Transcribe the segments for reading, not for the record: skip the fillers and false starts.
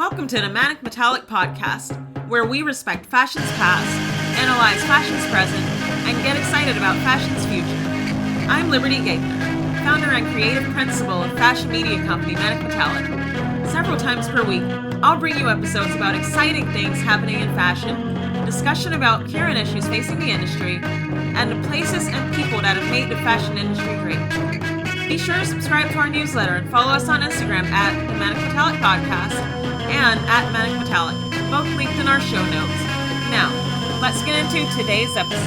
Welcome to the Manic podcast, where we respect fashion's past, analyze fashion's present, and get excited about fashion's future. I'm Liberty Gaither, founder and creative principal of fashion media company Manic. Several times per week, I'll bring you episodes about exciting things happening in fashion, discussion about current issues facing the industry, and the places and people that have made the fashion industry great. Be sure to subscribe to our newsletter and follow us on Instagram at the Manic Podcast and at Manic, both linked in our show notes. Now, let's get into today's episode.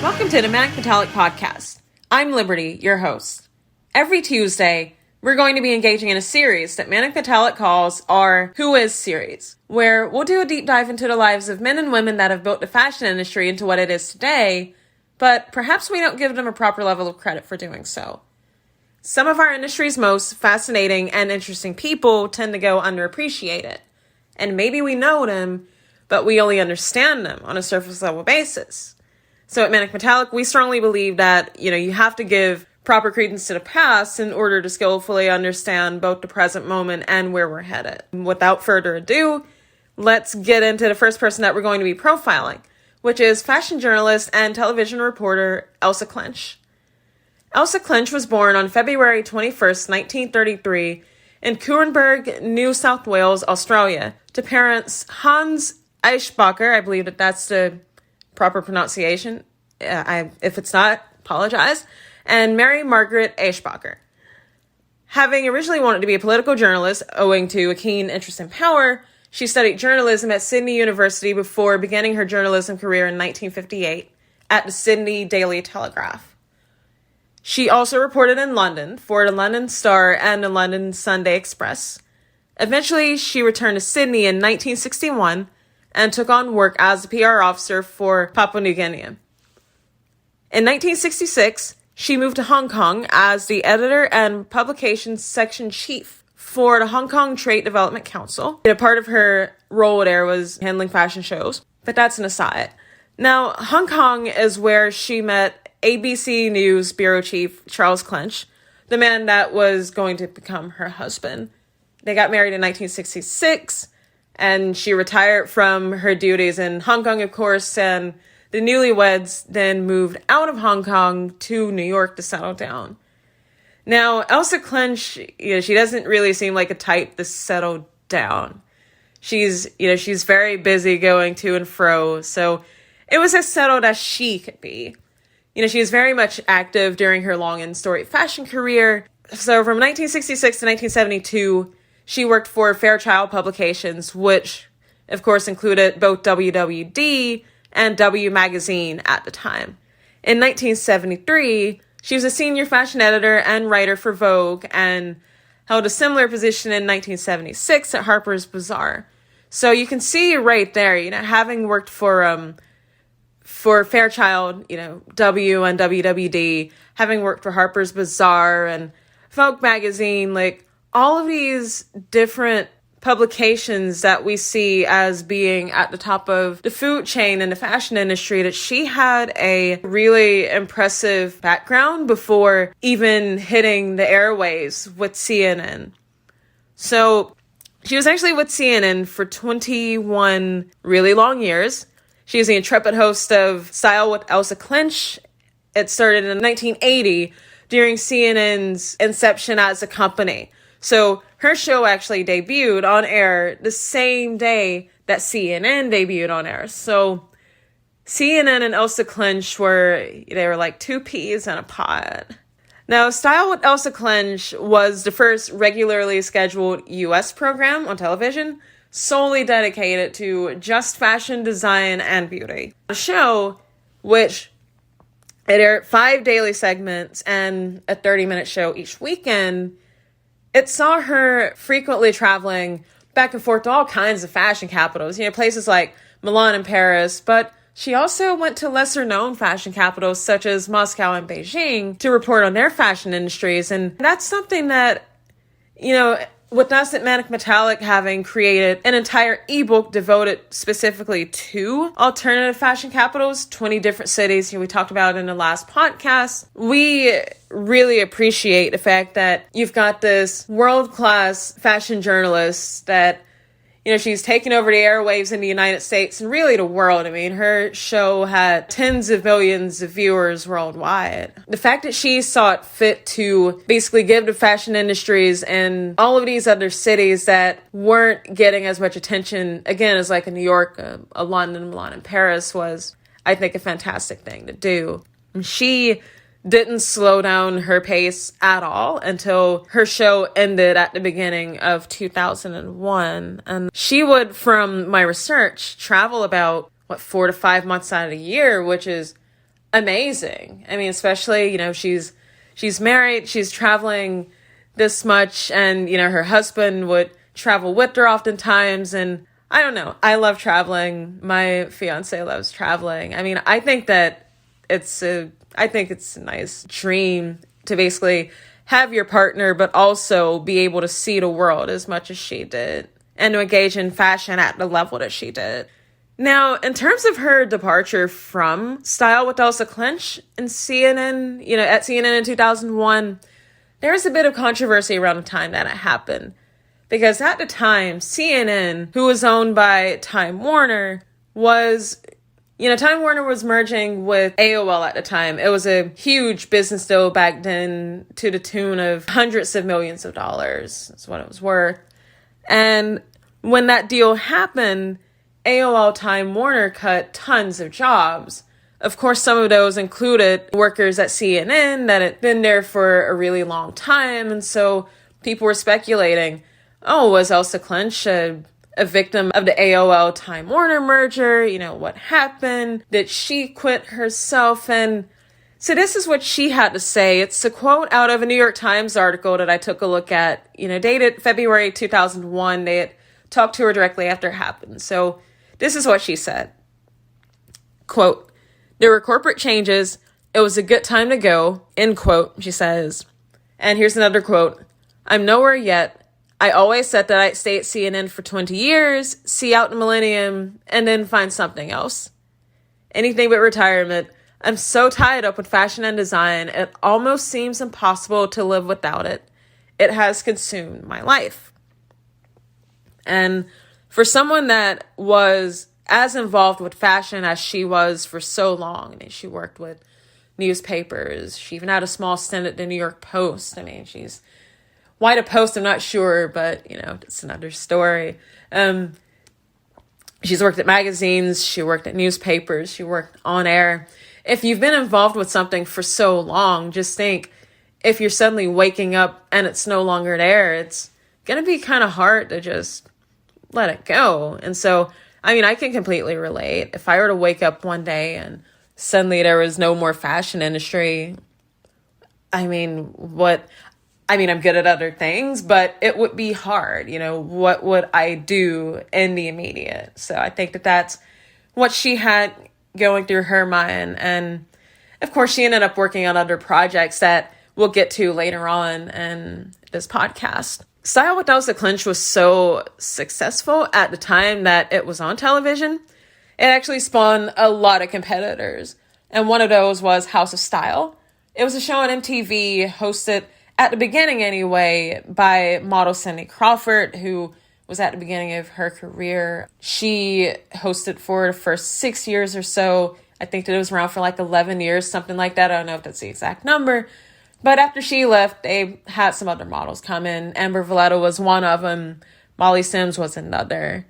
Welcome to the Manic Podcast. I'm Liberty, your host. Every Tuesday, we're going to be engaging in a series that Manic calls our Who Is series, where we'll do a deep dive into the lives of men and women that have built the fashion industry into what it is today, but perhaps we don't give them a proper level of credit for doing so. Some of our industry's most fascinating and interesting people tend to go underappreciated, and maybe we know them, but we only understand them on a surface level basis. So at Manic Metallic, we strongly believe that, you have to give proper credence to the past in order to skillfully understand both the present moment and where we're headed. Without further ado, let's get into the first person that we're going to be profiling, which is fashion journalist and television reporter Elsa Klensch. Elsa Klensch was born on February 21st, 1933, in Coenburg, New South Wales, Australia, to parents Hans Eichbacher, I believe that's the proper pronunciation. If it's not, apologize, and Mary Margaret Eichbacher. Having originally wanted to be a political journalist owing to a keen interest in power, she studied journalism at Sydney University before beginning her journalism career in 1958 at the Sydney Daily Telegraph. She also reported in London for the London Star and the London Sunday Express. Eventually, she returned to Sydney in 1961 and took on work as a PR officer for Papua New Guinea. In 1966, she moved to Hong Kong as the editor and publications section chief for the Hong Kong Trade Development Council. A part of her role there was handling fashion shows, but that's an aside. Now, Hong Kong is where she met ABC News bureau chief Charles Klensch, the man that was going to become her husband. They got married in 1966, and she retired from her duties in Hong Kong, of course, and the newlyweds then moved out of Hong Kong to New York to settle down. Now, Elsa Klensch, she doesn't really seem like a type to settle down. She's very busy going to and fro, so it was as settled as she could be. She was very much active during her long and storied fashion career. So from 1966 to 1972, she worked for Fairchild Publications, which, of course, included both WWD and W Magazine at the time. In 1973, she was a senior fashion editor and writer for Vogue and held a similar position in 1976 at Harper's Bazaar. So you can see right there, having worked for Fairchild, W and WWD, having worked for Harper's Bazaar and Vogue magazine, like all of these different publications that we see as being at the top of the food chain in the fashion industry, that she had a really impressive background before even hitting the airwaves with CNN. So she was actually with CNN for 21 really long years. She was the intrepid host of Style with Elsa Klensch. It started in 1980 during CNN's inception as a company. So her show actually debuted on air the same day that CNN debuted on air. So CNN and Elsa Klensch were like two peas in a pod. Now, Style with Elsa Klensch was the first regularly scheduled U.S. program on television solely dedicated to just fashion, design, and beauty. The show, which it aired 5 daily segments and a 30-minute show each weekend, it saw her frequently traveling back and forth to all kinds of fashion capitals, places like Milan and Paris, but she also went to lesser-known fashion capitals such as Moscow and Beijing to report on their fashion industries, and that's something that, with us at Manic Metallic having created an entire ebook devoted specifically to alternative fashion capitals, 20 different cities, we talked about in the last podcast, we really appreciate the fact that you've got this world-class fashion journalist that, she's taken over the airwaves in the United States and really the world. I mean, her show had tens of millions of viewers worldwide. The fact that she saw it fit to basically give the fashion industries and all of these other cities that weren't getting as much attention, again, as like a New York, a London, Milan, and Paris was, I think, a fantastic thing to do. She didn't slow down her pace at all until her show ended at the beginning of 2001. And she would, from my research, travel about, 4 to 5 months out of the year, which is amazing. I mean, especially, she's married, she's traveling this much, and, her husband would travel with her oftentimes. And I don't know, I love traveling. My fiance loves traveling. I mean, I think that it's a nice dream to basically have your partner, but also be able to see the world as much as she did and to engage in fashion at the level that she did. Now, in terms of her departure from Style with Elsa Klensch in CNN, at CNN in 2001, there was a bit of controversy around the time that it happened. Because at the time, CNN, who was owned by Time Warner, was... Time Warner was merging with AOL at the time. It was a huge business deal back then to the tune of hundreds of millions of dollars. That's what it was worth. And when that deal happened, AOL Time Warner cut tons of jobs. Of course, some of those included workers at CNN that had been there for a really long time. And so people were speculating, was Elsa Klensch a victim of the AOL Time Warner merger? What happened? Did she quit herself? And so this is what she had to say. It's a quote out of a New York Times article that I took a look at, dated February 2001. They had talked to her directly after it happened. So this is what she said. Quote, "There were corporate changes. It was a good time to go," end quote, she says. And here's another quote. "I'm nowhere yet. I always said that I'd stay at CNN for 20 years, see out the millennium, and then find something else. Anything but retirement. I'm so tied up with fashion and design, it almost seems impossible to live without it. It has consumed my life." And for someone that was as involved with fashion as she was for so long, she worked with newspapers. She even had a small stint at the New York Post. She's why the Post, I'm not sure, but, it's another story. She's worked at magazines, she worked at newspapers, she worked on air. If you've been involved with something for so long, just think, if you're suddenly waking up and it's no longer there, it's going to be kind of hard to just let it go. And so, I can completely relate. If I were to wake up one day and suddenly there was no more fashion industry, I'm good at other things, but it would be hard. What would I do in the immediate? So I think that that's what she had going through her mind. And of course, she ended up working on other projects that we'll get to later on in this podcast. Style with Elsa Klensch was so successful at the time that it was on television. It actually spawned a lot of competitors. And one of those was House of Style. It was a show on MTV hosted, at the beginning anyway, by model Cindy Crawford, who was at the beginning of her career. She hosted for the first 6 years or so. I think that it was around for 11 years, something like that. I don't know if that's the exact number. But after she left, they had some other models come in. Amber Valletta was one of them. Molly Sims was another.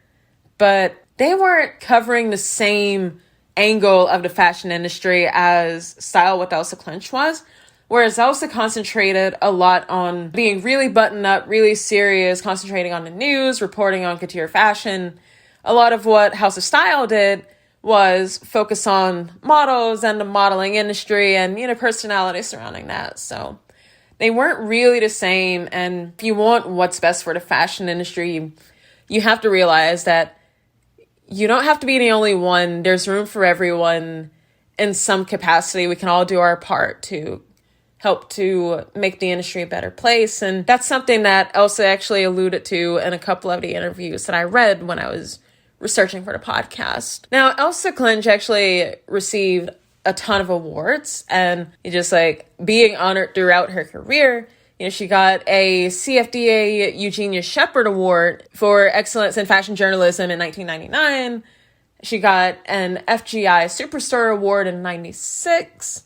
But they weren't covering the same angle of the fashion industry as Style with Elsa Klensch was. Whereas Elsa concentrated a lot on being really buttoned up, really serious, concentrating on the news, reporting on couture fashion. A lot of what House of Style did was focus on models and the modeling industry and, personality surrounding that. So they weren't really the same. And if you want what's best for the fashion industry, you have to realize that you don't have to be the only one. There's room for everyone in some capacity. We can all do our part to help to make the industry a better place. And that's something that Elsa actually alluded to in a couple of the interviews that I read when I was researching for the podcast. Now, Elsa Klensch actually received a ton of awards and just like being honored throughout her career. She got a CFDA Eugenia Shepard Award for excellence in fashion journalism in 1999. She got an FGI Superstar Award in 96.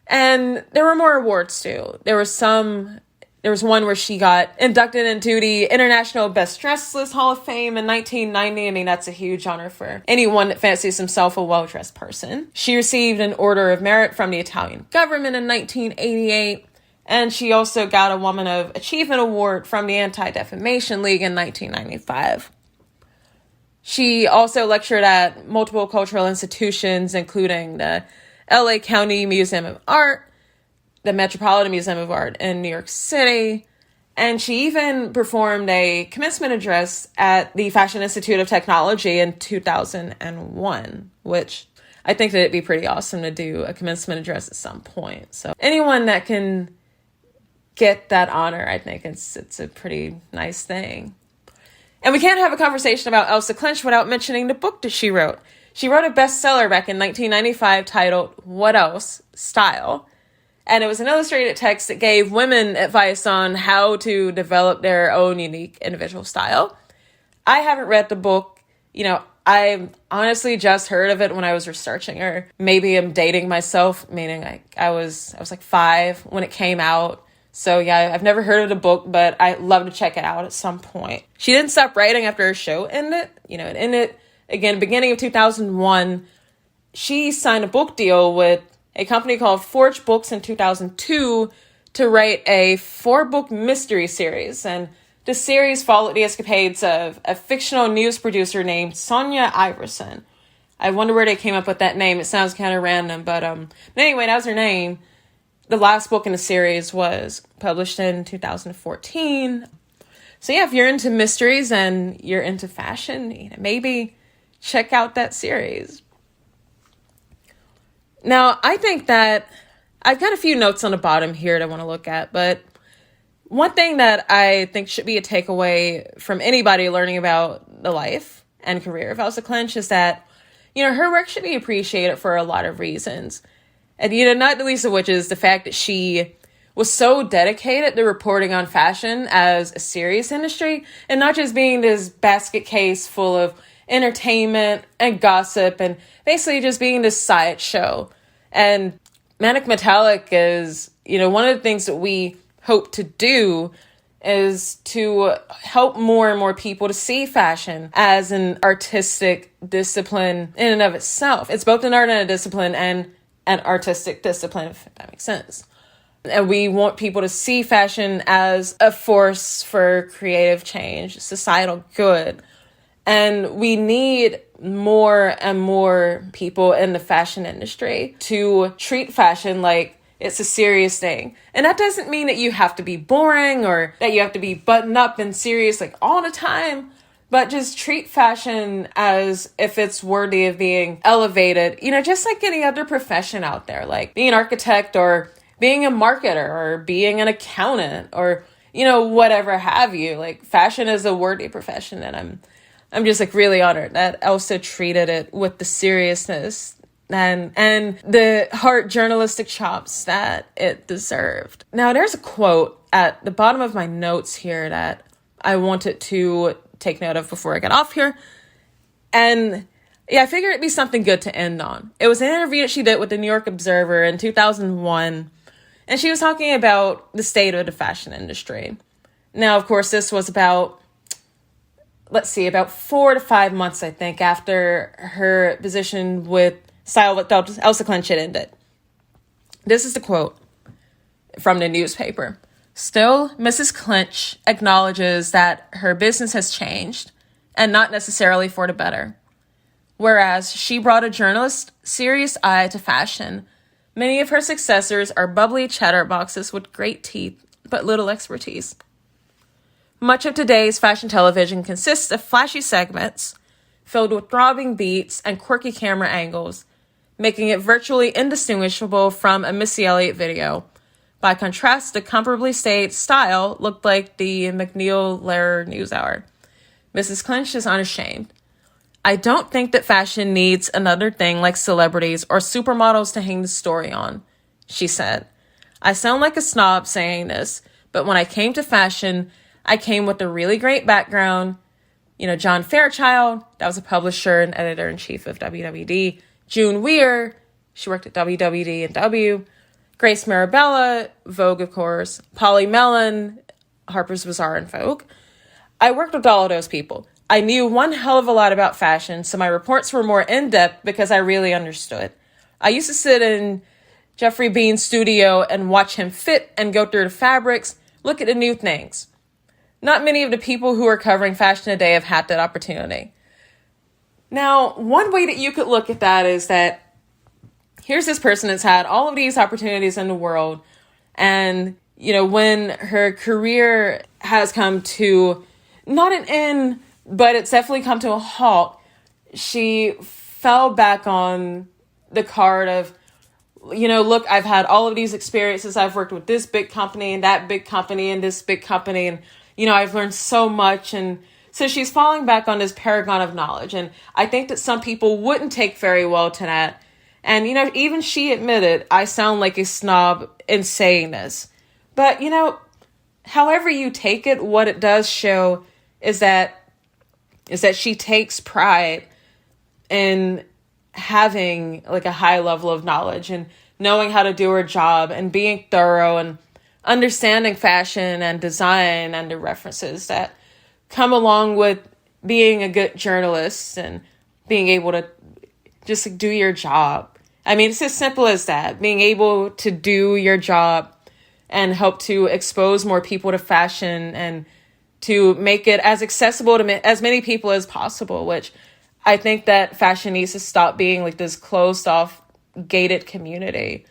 And there were more awards too. There was one where she got inducted into the International Best Dressed List Hall of Fame in 1990. I mean, that's a huge honor for anyone that fancies himself a well-dressed person. She received an Order of Merit from the Italian government in 1988. And she also got a Woman of Achievement Award from the Anti-Defamation League in 1995. She also lectured at multiple cultural institutions, including the LA County Museum of Art, the Metropolitan Museum of Art in New York City, and she even performed a commencement address at the Fashion Institute of Technology in 2001, which I think that it'd be pretty awesome to do a commencement address at some point. So anyone that can get that honor, I think it's a pretty nice thing. And we can't have a conversation about Elsa Klensch without mentioning the book that she wrote. She wrote a bestseller back in 1995 titled What Else? Style. And it was an illustrated text that gave women advice on how to develop their own unique individual style. I haven't read the book. I honestly just heard of it when I was researching her. Maybe I'm dating myself, meaning I was like 5 when it came out. So yeah, I've never heard of the book, but I'd love to check it out at some point. She didn't stop writing after her show ended. It ended, again, beginning of 2001. She signed a book deal with a company called Forge Books in 2002 to write a 4-book mystery series. And the series followed the escapades of a fictional news producer named Sonia Iverson. I wonder where they came up with that name. It sounds kind of random, but anyway, that was her name. The last book in the series was published in 2014. So yeah, if you're into mysteries and you're into fashion, maybe check out that series. Now, I think that I've got a few notes on the bottom here that I want to look at, but one thing that I think should be a takeaway from anybody learning about the life and career of Elsa Klensch is that, her work should be appreciated for a lot of reasons. And, not the least of which is the fact that she was so dedicated to reporting on fashion as a serious industry and not just being this basket case full of entertainment and gossip and basically just being this side show. And Manic Metallic is, one of the things that we hope to do is to help more and more people to see fashion as an artistic discipline in and of itself. It's both an art and a discipline and an artistic discipline, if that makes sense. And we want people to see fashion as a force for creative change, societal good. And we need more and more people in the fashion industry to treat fashion like it's a serious thing. And that doesn't mean that you have to be boring or that you have to be buttoned up and serious like all the time. But just treat fashion as if it's worthy of being elevated, just like any other profession out there, like being an architect or being a marketer or being an accountant or, whatever have you. Like fashion is a worthy profession. And I'm just like really honored that Elsa treated it with the seriousness and the heart journalistic chops that it deserved. Now, there's a quote at the bottom of my notes here that I wanted to take note of before I get off here. And yeah, I figured it'd be something good to end on. It was an interview that she did with the New York Observer in 2001. And she was talking about the state of the fashion industry. Now, of course, this was about 4 to 5 months, I think, after her position with Style with Elsa Klensch had ended. This is the quote from the newspaper. Still, Mrs. Klensch acknowledges that her business has changed, and not necessarily for the better. Whereas she brought a journalist's serious eye to fashion, many of her successors are bubbly chatterboxes with great teeth, but little expertise. Much of today's fashion television consists of flashy segments filled with throbbing beats and quirky camera angles, making it virtually indistinguishable from a Missy Elliott video, By contrast, the comparably staged style looked like the McNeil-Lehrer NewsHour. Mrs. Klensch is unashamed. I don't think that fashion needs another thing like celebrities or supermodels to hang the story on, she said. I sound like a snob saying this, but when I came to fashion, I came with a really great background. John Fairchild, that was a publisher and editor-in-chief of WWD. June Weir, she worked at WWD and W. Grace Marabella, Vogue, of course. Polly Mellon, Harper's Bazaar and Vogue. I worked with all of those people. I knew one hell of a lot about fashion, so my reports were more in-depth because I really understood. I used to sit in Jeffrey Bean's studio and watch him fit and go through the fabrics, look at the new things. Not many of the people who are covering fashion today have had that opportunity. Now, one way that you could look at that is that here's this person that's had all of these opportunities in the world, and, when her career has come to not an end, but it's definitely come to a halt, she fell back on the card of, look, I've had all of these experiences. I've worked with this big company and that big company and this big company. And, I've learned so much. And so she's falling back on this paragon of knowledge. And I think that some people wouldn't take very well to that. And, even she admitted, I sound like a snob in saying this. But, however you take it, what it does show is that she takes pride in having like a high level of knowledge and knowing how to do her job and being thorough and understanding fashion and design and the references that come along with being a good journalist and being able to just do your job. I mean, it's as simple as that, being able to do your job and help to expose more people to fashion and to make it as accessible to as many people as possible, which I think that fashion needs to stop being like this closed off, gated community.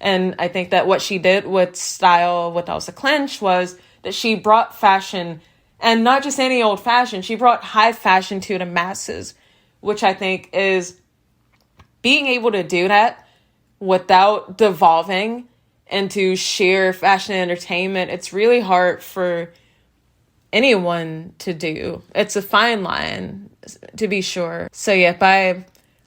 And I think that what she did with style with Elsa Klensch was that she brought fashion, and not just any old fashion, she brought high fashion to the masses, which I think is being able to do that without devolving into sheer fashion entertainment. It's really hard for anyone to do. It's a fine line, to be sure. So yeah,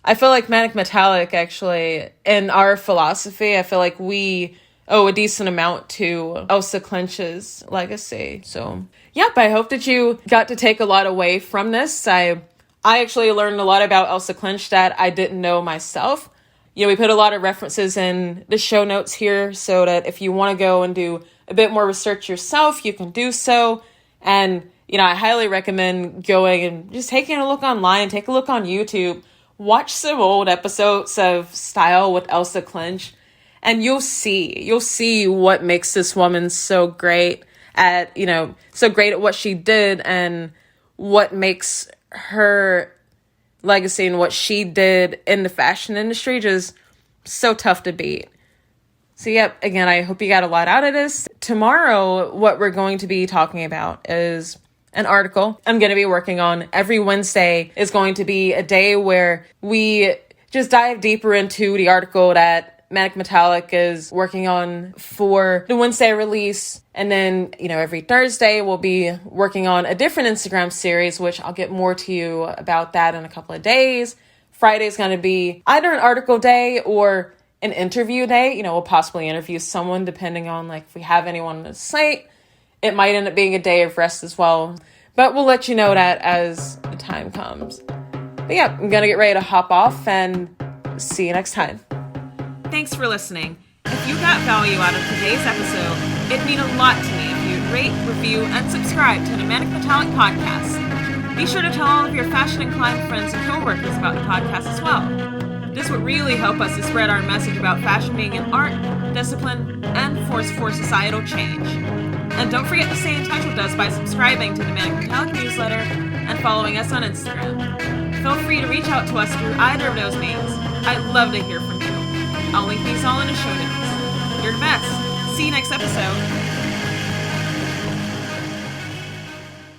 I feel like Manic Metallic, actually, in our philosophy, I feel like we owe a decent amount to Elsa Klensch's legacy. So yep, I hope that you got to take a lot away from this. I actually learned a lot about Elsa Klensch that I didn't know myself. We put a lot of references in the show notes here so that if you want to go and do a bit more research yourself, you can do so. And, I highly recommend going and just taking a look online, take a look on YouTube, watch some old episodes of Style with Elsa Klensch, and you'll see what makes this woman so great at what she did and what makes her legacy and what she did in the fashion industry just so tough to beat. So yep, again, I hope you got a lot out of this. Tomorrow, what we're going to be talking about is an article I'm going to be working on. Every Wednesday is going to be a day where we just dive deeper into the article that Manic Metallic is working on for the Wednesday release. And then, every Thursday we'll be working on a different Instagram series, which I'll get more to you about that in a couple of days. Friday is going to be either an article day or an interview day. We'll possibly interview someone depending on if we have anyone on the site. It might end up being a day of rest as well, but we'll let you know that as the time comes. But yeah, I'm going to get ready to hop off and see you next time. Thanks for listening. If you got value out of today's episode, it'd mean a lot to me if you'd rate, review, and subscribe to the Manic Metallic podcast. Be sure to tell all of your fashion-inclined friends and coworkers about the podcast as well. This would really help us to spread our message about fashion being an art, discipline, and force for societal change. And don't forget to stay in touch with us by subscribing to the Manic Metallic newsletter and following us on Instagram. Feel free to reach out to us through either of those means. I'd love to hear from you. I'll link these all in the show notes. You're the best. See you next episode.